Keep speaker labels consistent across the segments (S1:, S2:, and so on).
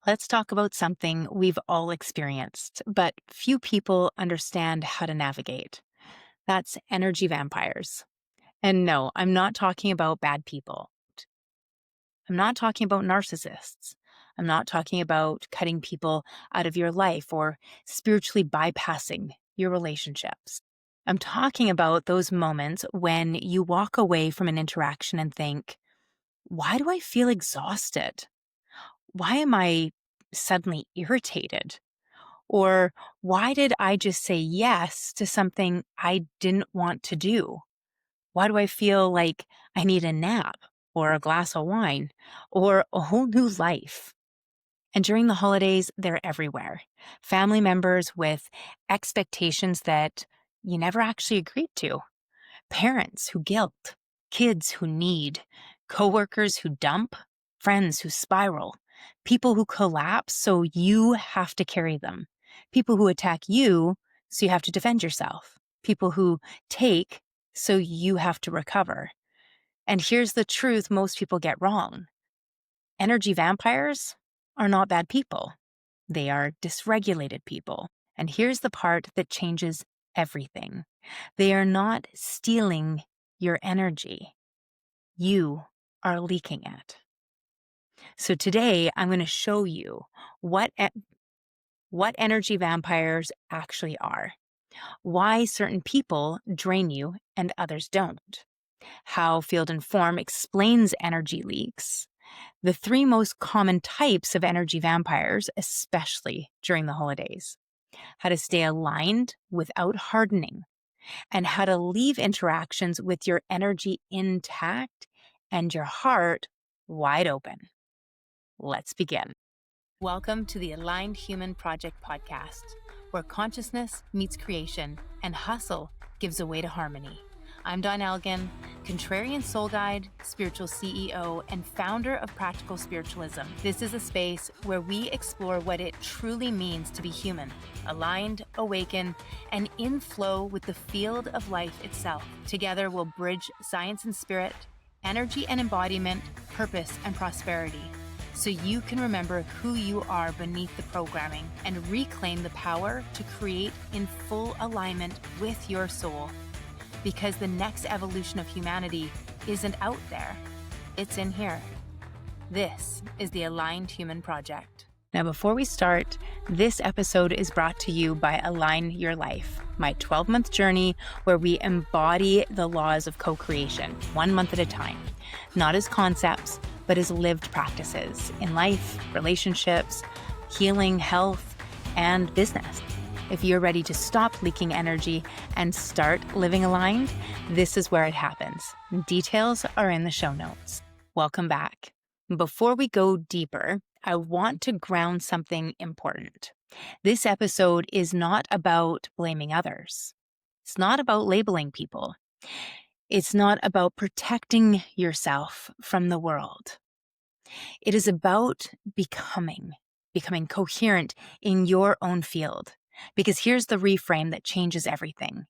S1: Let's talk about something we've all experienced, but few people understand how to navigate. That's energy vampires. And no, I'm not talking about bad people. I'm not talking about narcissists. I'm not talking about cutting people out of your life or spiritually bypassing your relationships. I'm talking about those moments when you walk away from an interaction and think, why do I feel exhausted? Why am I suddenly irritated? Or why did I just say yes to something I didn't want to do? Why do I feel like I need a nap or a glass of wine or a whole new life? And during the holidays, they're everywhere. Family members with expectations that you never actually agreed to, parents who guilt, kids who need, coworkers who dump, friends who spiral, people who collapse so you have to carry them, people who attack you so you have to defend yourself, people who take so you have to recover. And here's the truth most people get wrong. Energy vampires are not bad people. They are dysregulated people. And here's the part that changes everything. They are not stealing your energy. You are leaking it. So today I'm going to show you what energy vampires actually are, why certain people drain you and others don't, how Field and Form explains energy leaks, the three most common types of energy vampires, especially during the holidays, how to stay aligned without hardening, and how to leave interactions with your energy intact and your heart wide open. Let's begin. Welcome to the Aligned Human Project podcast, where consciousness meets creation and hustle gives way to harmony. I'm Dawn Elgin, contrarian soul guide, spiritual CEO, and founder of Practical Spiritualism. This is a space where we explore what it truly means to be human, aligned, awakened, and in flow with the field of life itself. Together, we'll bridge science and spirit, energy and embodiment, purpose and prosperity, so you can remember who you are beneath the programming and reclaim the power to create in full alignment with your soul. Because the next evolution of humanity isn't out there, it's in here. This is the Aligned Human Project. Now, before we start, this episode is brought to you by Align Your Life, my 12-month journey where we embody the laws of co-creation, 1 month at a time, not as concepts, but as lived practices in life, relationships, healing, health, and business. If you're ready to stop leaking energy and start living aligned, this is where it happens. Details are in the show notes. Welcome back. Before we go deeper, I want to ground something important. This episode is not about blaming others. It's not about labeling people. It's not about protecting yourself from the world. It is about becoming coherent in your own field. Because here's the reframe that changes everything.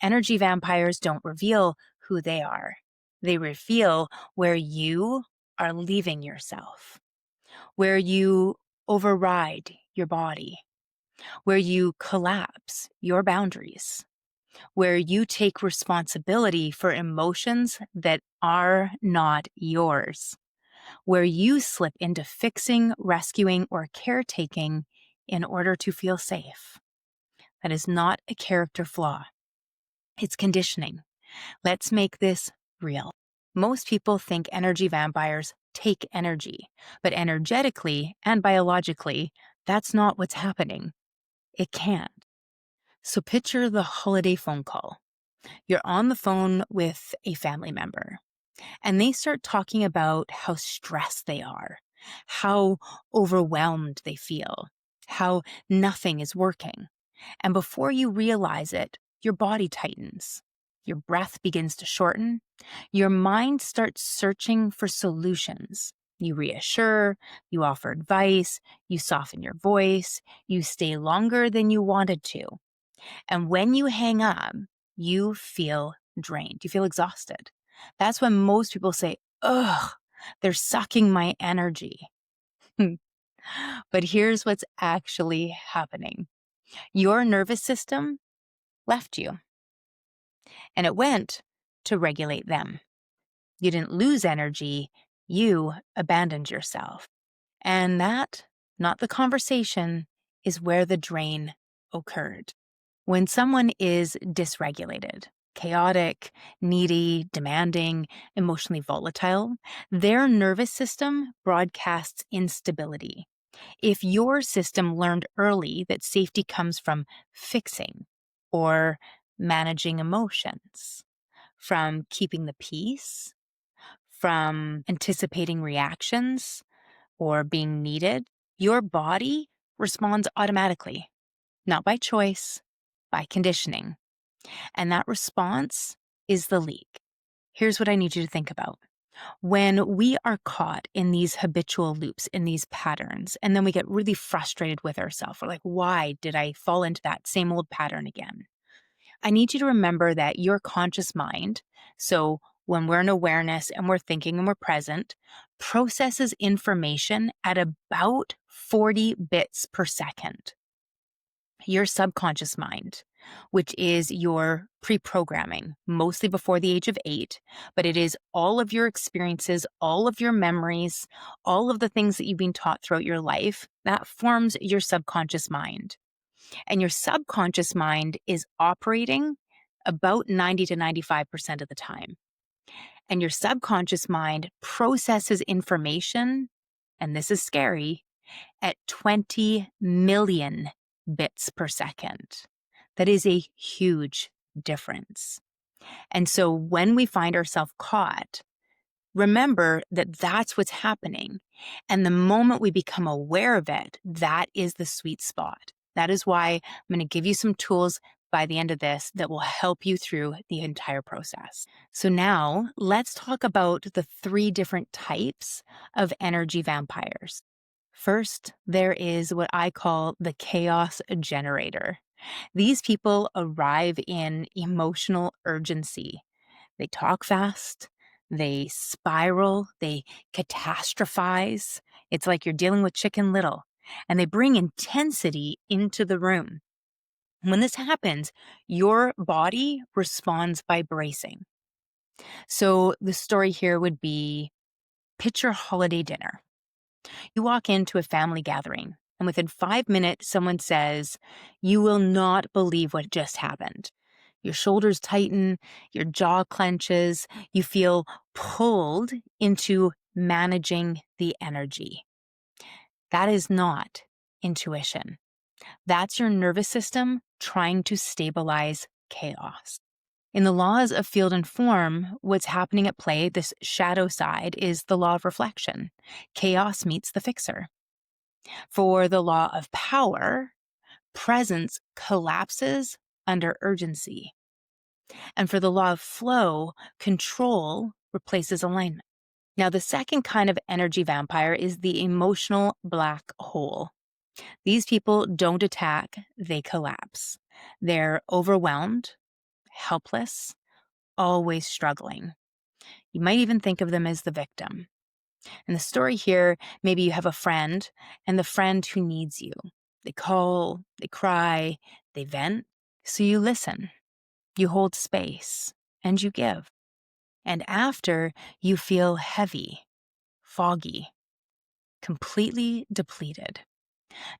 S1: Energy vampires don't reveal who they are. They reveal where you are leaving yourself, where you override your body, where you collapse your boundaries, where you take responsibility for emotions that are not yours, where you slip into fixing, rescuing, or caretaking in order to feel safe. That is not a character flaw. It's conditioning. Let's make this real. Most people think energy vampires take energy, but energetically and biologically, that's not what's happening. It can't. So picture the holiday phone call. You're on the phone with a family member, and they start talking about how stressed they are, how overwhelmed they feel, how nothing is working. And before you realize it, your body tightens. Your breath begins to shorten. Your mind starts searching for solutions. You reassure, you offer advice, you soften your voice, you stay longer than you wanted to. And when you hang up, you feel drained. You feel exhausted. That's when most people say, ugh, they're sucking my energy. But here's what's actually happening. Your nervous system left you, and it went to regulate them. You didn't lose energy, you abandoned yourself. And that, not the conversation, is where the drain occurred. When someone is dysregulated, chaotic, needy, demanding, emotionally volatile, their nervous system broadcasts instability. If your system learned early that safety comes from fixing or managing emotions, from keeping the peace, from anticipating reactions, or being needed, your body responds automatically, not by choice, by conditioning. And that response is the leak. Here's what I need you to think about. When we are caught in these habitual loops, in these patterns, and then we get really frustrated with ourselves, we're like, why did I fall into that same old pattern again? I need you to remember that your conscious mind, so when we're in awareness and we're thinking and we're present, processes information at about 40 bits per second. Your subconscious mind, which is your pre-programming, mostly before the age of 8, but it is all of your experiences, all of your memories, all of the things that you've been taught throughout your life, that forms your subconscious mind. And your subconscious mind is operating about 90 to 95% of the time. And your subconscious mind processes information, and this is scary, at 20 million bits per second. That is a huge difference. And so when we find ourselves caught, remember that that's what's happening. And the moment we become aware of it, that is the sweet spot. That is why I'm going to give you some tools by the end of this that will help you through the entire process. So now let's talk about the 3 different types of energy vampires. First, there is what I call the chaos generator. These people arrive in emotional urgency. They talk fast, they spiral, they catastrophize. It's like you're dealing with Chicken Little, and they bring intensity into the room. When this happens, your body responds by bracing. So the story here would be, picture holiday dinner. You walk into a family gathering, and within 5 minutes, someone says, "You will not believe what just happened." Your shoulders tighten, your jaw clenches, you feel pulled into managing the energy. That is not intuition. That's your nervous system trying to stabilize chaos. In the laws of field and form, what's happening at play, this shadow side, is the law of reflection. Chaos meets the fixer. For the law of power, presence collapses under urgency. And for the law of flow, control replaces alignment. Now, the second kind of energy vampire is the emotional black hole. These people don't attack, they collapse. They're overwhelmed, helpless, always struggling. You might even think of them as the victim. In the story here, maybe you have a friend, and the friend who needs you. They call, they cry, they vent. So you listen, you hold space, and you give. And after, you feel heavy, foggy, completely depleted.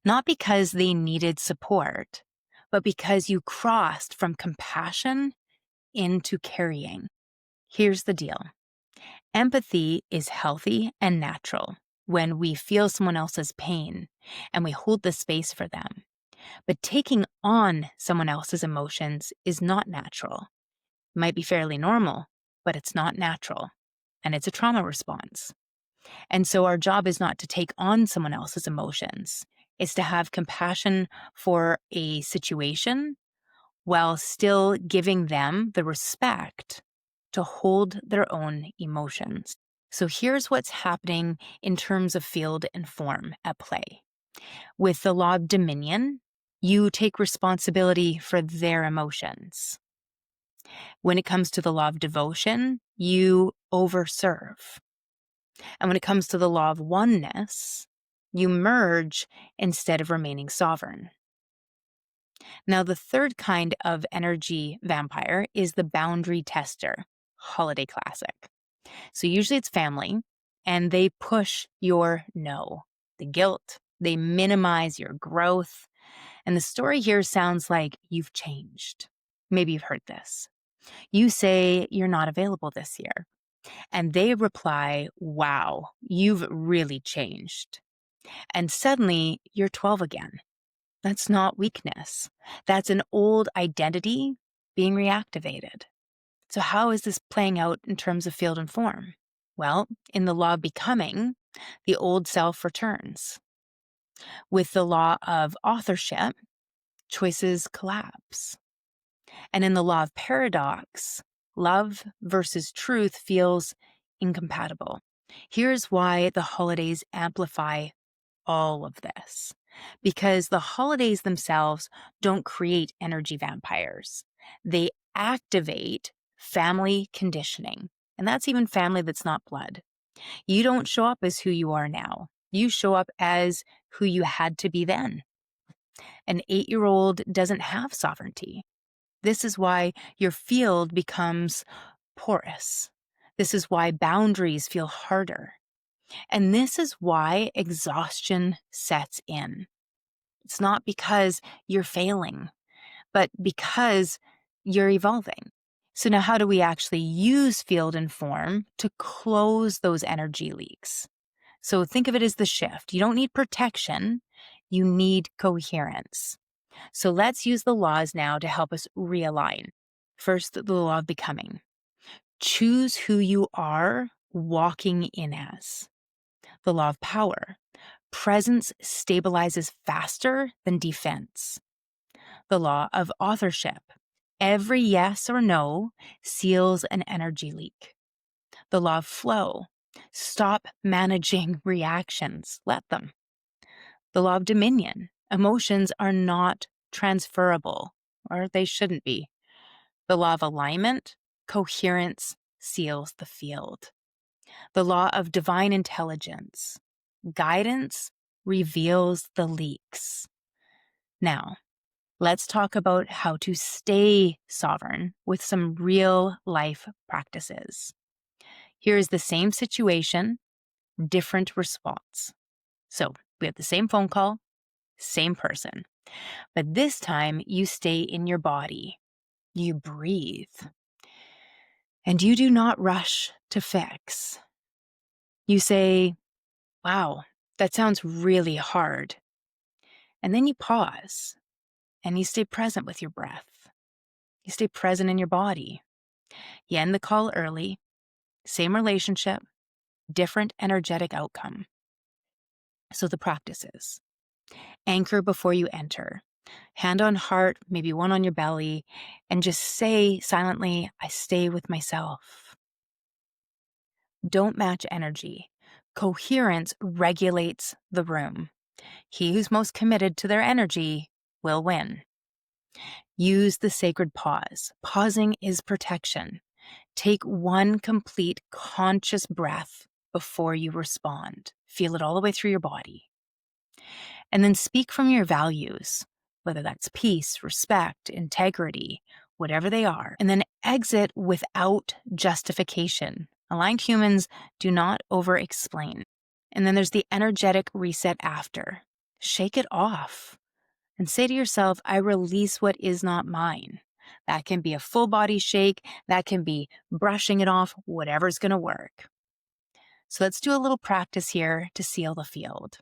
S1: Not because they needed support, but because you crossed from compassion into carrying. Here's the deal. Empathy is healthy and natural when we feel someone else's pain and we hold the space for them. But taking on someone else's emotions is not natural. It might be fairly normal, but it's not natural. And it's a trauma response. And so our job is not to take on someone else's emotions. It's to have compassion for a situation while still giving them the respect to hold their own emotions. So here's what's happening in terms of field and form at play. With the law of dominion, you take responsibility for their emotions. When it comes to the law of devotion, you overserve. And when it comes to the law of oneness, You merge instead of remaining sovereign. Now, the third kind of energy vampire is the boundary tester, holiday classic. So usually it's family, and they push your no, the guilt. They minimize your growth. And the story here sounds like you've changed. Maybe you've heard this. You say you're not available this year. And they reply, wow, you've really changed. And suddenly you're 12 again. That's not weakness. That's an old identity being reactivated. So how is this playing out in terms of field and form? Well, in the law of becoming, the old self returns. With the law of authorship, choices collapse. And in the law of paradox, love versus truth feels incompatible. Here's why the holidays amplify all of this. Because the holidays themselves don't create energy vampires. They activate family conditioning. And that's even family that's not blood. You don't show up as who you are now. You show up as who you had to be then. An 8-year-old doesn't have sovereignty. This is why your field becomes porous. This is why boundaries feel harder. And this is why exhaustion sets in. It's not because you're failing, but because you're evolving. So now how do we actually use field and form to close those energy leaks? So think of it as the shift. You don't need protection. You need coherence. So let's use the laws now to help us realign. First, the law of becoming. Choose who you are walking in as. The law of power. Presence stabilizes faster than defense. The law of authorship. Every yes or no seals an energy leak. The law of flow. Stop managing reactions. Let them. The law of dominion. Emotions are not transferable, or they shouldn't be. The law of alignment. Coherence seals the field. The law of divine intelligence. Guidance reveals the leaks. Now, let's talk about how to stay sovereign with some real life practices. Here is the same situation, different response. So we have the same phone call, same person, but this time you stay in your body. You breathe. And you do not rush to fix. You say, wow, that sounds really hard. And then you pause and you stay present with your breath. You stay present in your body. You end the call early, same relationship, different energetic outcome. So the practices. Anchor before you enter. Hand on heart, maybe one on your belly, and just say silently, I stay with myself. Don't match energy. Coherence regulates the room. He who's most committed to their energy will win. Use the sacred pause. Pausing is protection. Take one complete conscious breath before you respond. Feel it all the way through your body. And then speak from your values, whether that's peace, respect, integrity, whatever they are. And then exit without justification. Aligned humans do not over-explain. And then there's the energetic reset after. Shake it off and say to yourself, I release what is not mine. That can be a full body shake. That can be brushing it off, whatever's going to work. So let's do a little practice here to seal the field.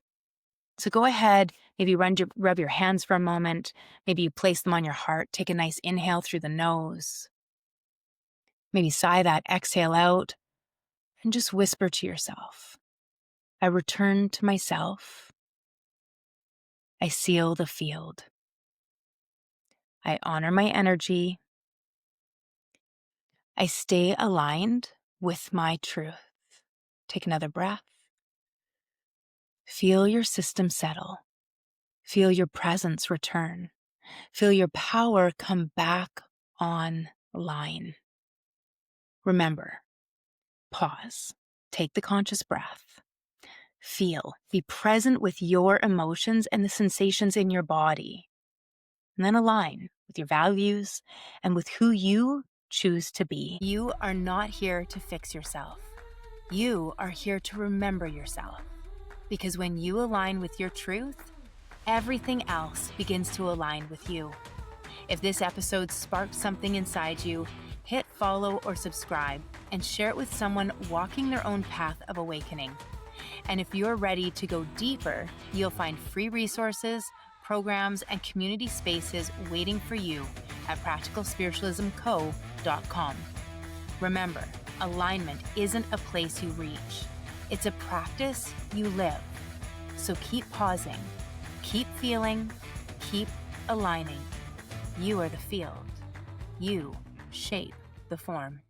S1: So go ahead, maybe rub your hands for a moment. Maybe you place them on your heart. Take a nice inhale through the nose. Maybe sigh that exhale out and just whisper to yourself, I return to myself. I seal the field. I honor my energy. I stay aligned with my truth. Take another breath. Feel your system settle. Feel your presence return. Feel your power come back online. Remember, pause. Take the conscious breath. Feel. Be present with your emotions and the sensations in your body. And then align with your values and with who you choose to be. You are not here to fix yourself. You are here to remember yourself. Because when you align with your truth, everything else begins to align with you. If this episode sparked something inside you, hit follow or subscribe and share it with someone walking their own path of awakening. And if you're ready to go deeper, you'll find free resources, programs, and community spaces waiting for you at practicalspiritualismco.com. Remember, alignment isn't a place you reach. It's a practice you live. So keep pausing, keep feeling, keep aligning. You are the field. You shape the form.